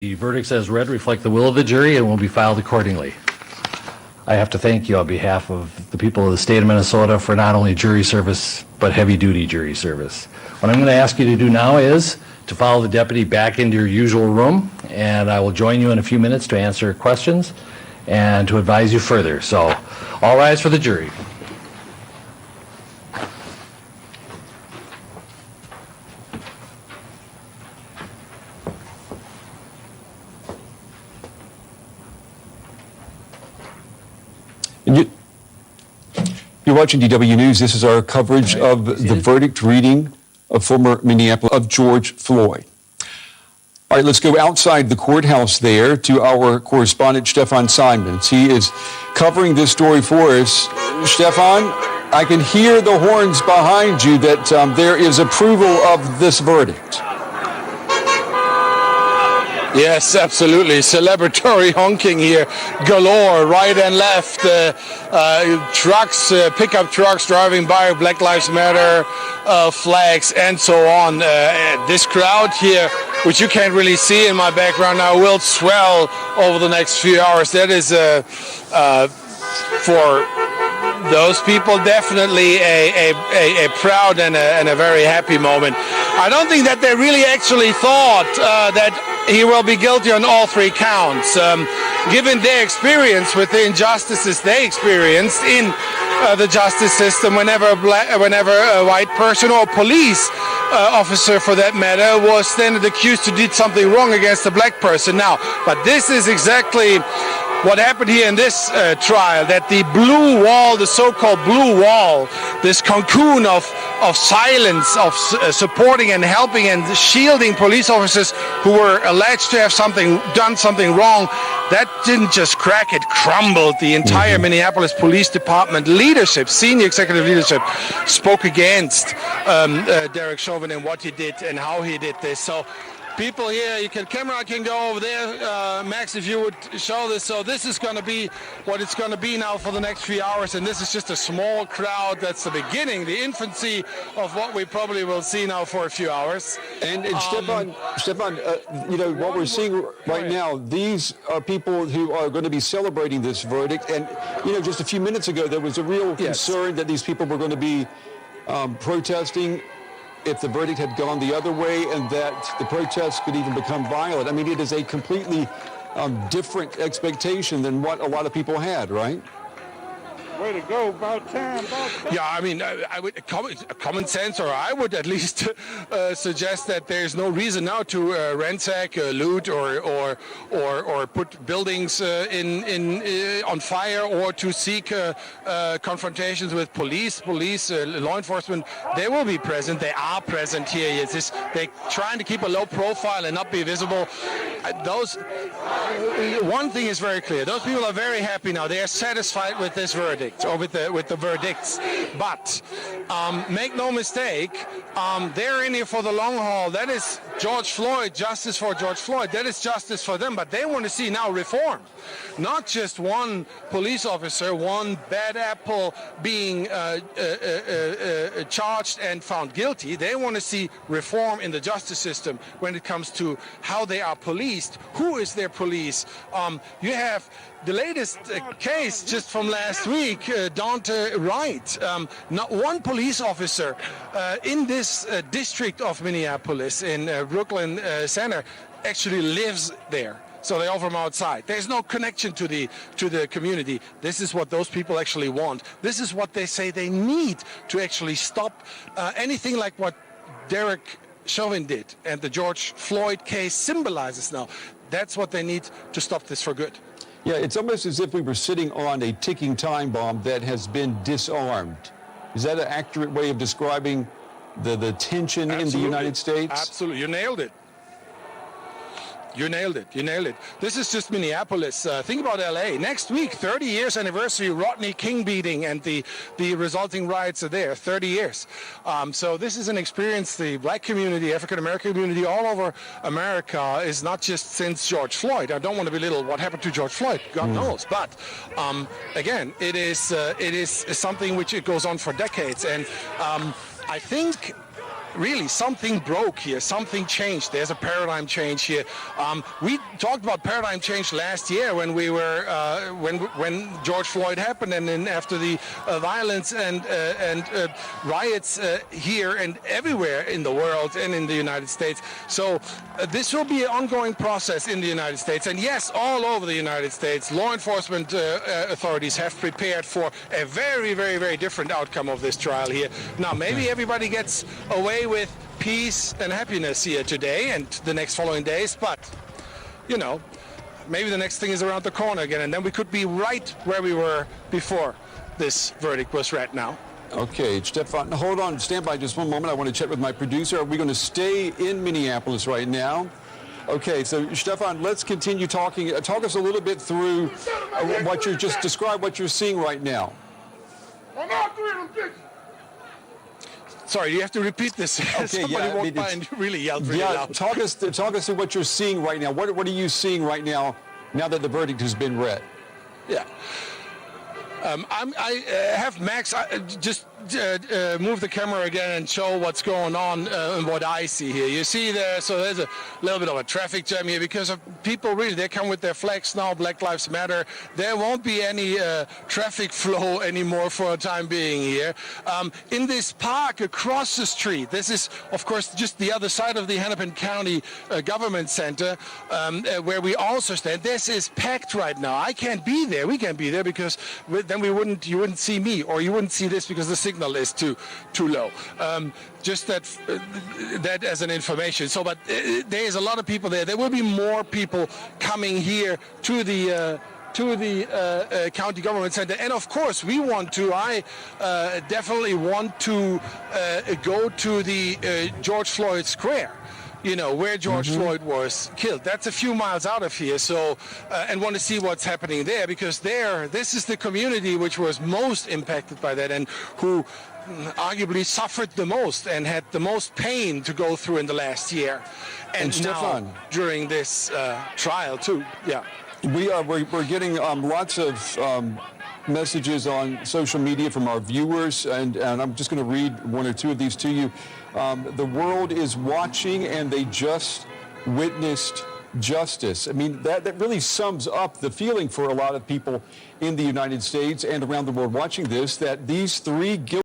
The verdicts as read reflect the will of the jury and will be filed accordingly. I have to thank you on behalf of the people of the state of Minnesota for not only jury service, but heavy-duty jury service. What I'm going to ask you to do now is to follow the deputy back into your usual room, and I will join you in a few minutes to answer questions and to advise you further. So, all rise for the jury. You're watching DW News. This is our coverage of the verdict reading of former Minneapolis of George Floyd. All right, let's go outside the courthouse there to our correspondent, Stefan Simons. He is covering this story for us. Stefan, I can hear the horns behind you that there is approval of this verdict. Yes, absolutely. Celebratory honking here galore, right and left. Trucks, pickup trucks driving by, Black Lives Matter flags, and so on. This crowd here, which you can't really see in my background now, will swell over the next few hours. That is for those people definitely a proud and a very happy moment. I don't think that they really actually thought that he will be guilty on all three counts. Given their experience with the injustices they experienced in the justice system, whenever a white person or police officer, for that matter, was then accused to did something wrong against a black person. Now, but this is exactly what happened here in this trial, that the blue wall, the so-called blue wall, this cocoon of silence, of supporting and helping and shielding police officers who were alleged to have done something wrong, that didn't just crack, it crumbled. The entire Minneapolis Police Department leadership, senior executive leadership, spoke against Derek Chauvin and what he did and how he did this. So people here, camera can go over there. Max, if you would show this. So this is going to be what it's going to be now for the next few hours. And this is just a small crowd. That's the beginning, the infancy of what we probably will see now for a few hours. And Stefan, you know, what we're seeing right now, these are people who are going to be celebrating this verdict. And, you know, just a few minutes ago, there was a real concern that these people were going to be protesting if the verdict had gone the other way, and that the protests could even become violent. I mean, it is a completely different expectation than what a lot of people had, right? Way to go, about time. Yeah, I mean, I would common sense, or I would at least suggest that there's no reason now to ransack, loot, or put buildings on fire, or to seek confrontations with police, law enforcement. They will be present. They are present here. They're trying to keep a low profile and not be visible. One thing is very clear. Those people are very happy now. They are satisfied with this verdict, or with the verdicts. But make no mistake, they're in here for the long haul. That is George Floyd, justice for George Floyd. That is justice for them. But they want to see now reform. Not just one police officer, one bad apple being charged and found guilty. They want to see reform in the justice system when it comes to how they are policed. Who is their police? You have the latest case just from last week, Dante Wright. Not one police officer in this district of Minneapolis, in Brooklyn Center, actually lives there. So they offer them outside. There's no connection to the community. This is what those people actually want. This is what they say they need to actually stop anything like what Derek Chauvin did and the George Floyd case symbolizes now. That's what they need to stop this for good. Yeah, it's almost as if we were sitting on a ticking time bomb that has been disarmed. Is that an accurate way of describing the tension in the United States? Absolutely. You nailed it. You nailed it. This is just Minneapolis. Think about LA. Next week, 30 years anniversary, Rodney King beating and the resulting riots are there, 30 years. So this is an experience the black community, African-American community all over America is not just since George Floyd. I don't want to belittle what happened to George Floyd, God knows. But again, it is something which it goes on for decades. And I think really something broke here, something changed. There's a paradigm change here. We talked about paradigm change last year when we were when George Floyd happened, and then after the violence and riots here and everywhere in the world and in the United States. So this will be an ongoing process in the United States, and yes, all over the United States, law enforcement authorities have prepared for a very, very, very different outcome of this trial here. Now, maybe everybody gets away with peace and happiness here today and the next following days, but, you know, maybe the next thing is around the corner again, and then we could be right where we were before this verdict was read now. Okay, Stefan, hold on, stand by just one moment. I want to check with my producer. Are we going to stay in Minneapolis right now? Okay, so Stefan, let's continue talking. Talk us a little bit through what you're just describe what you're seeing right now. On all three of them pictures. Sorry, you have to repeat this. Okay, Somebody walked by and really yelled really loud. Talk us through what you're seeing right now. What are you seeing right now that the verdict has been read? Yeah. I have Max just move the camera again and show what's going on and what I see here. You see there, so there's a little bit of a traffic jam here because of people really, they come with their flags now, Black Lives Matter. There won't be any traffic flow anymore for a time being here. In this park across the street, this is, of course, just the other side of the Hennepin County Government Center where we also stand. This is packed right now. I can't be there. We can't be there because then you wouldn't see me, or you wouldn't see this because the signal is too low. Just that as an information. So, but there is a lot of people there. There will be more people coming here to the county government center, and of course I definitely want to go to the George Floyd Square. You know, where George Floyd was killed. That's a few miles out of here, so, and want to see what's happening there, because this is the community which was most impacted by that and who arguably suffered the most and had the most pain to go through in the last year. And now, Stefan, during this trial too, yeah. We're getting lots of messages on social media from our viewers, and I'm just going to read one or two of these to you. The world is watching, and they just witnessed justice. I mean, that really sums up the feeling for a lot of people in the United States and around the world watching this, that these three guilty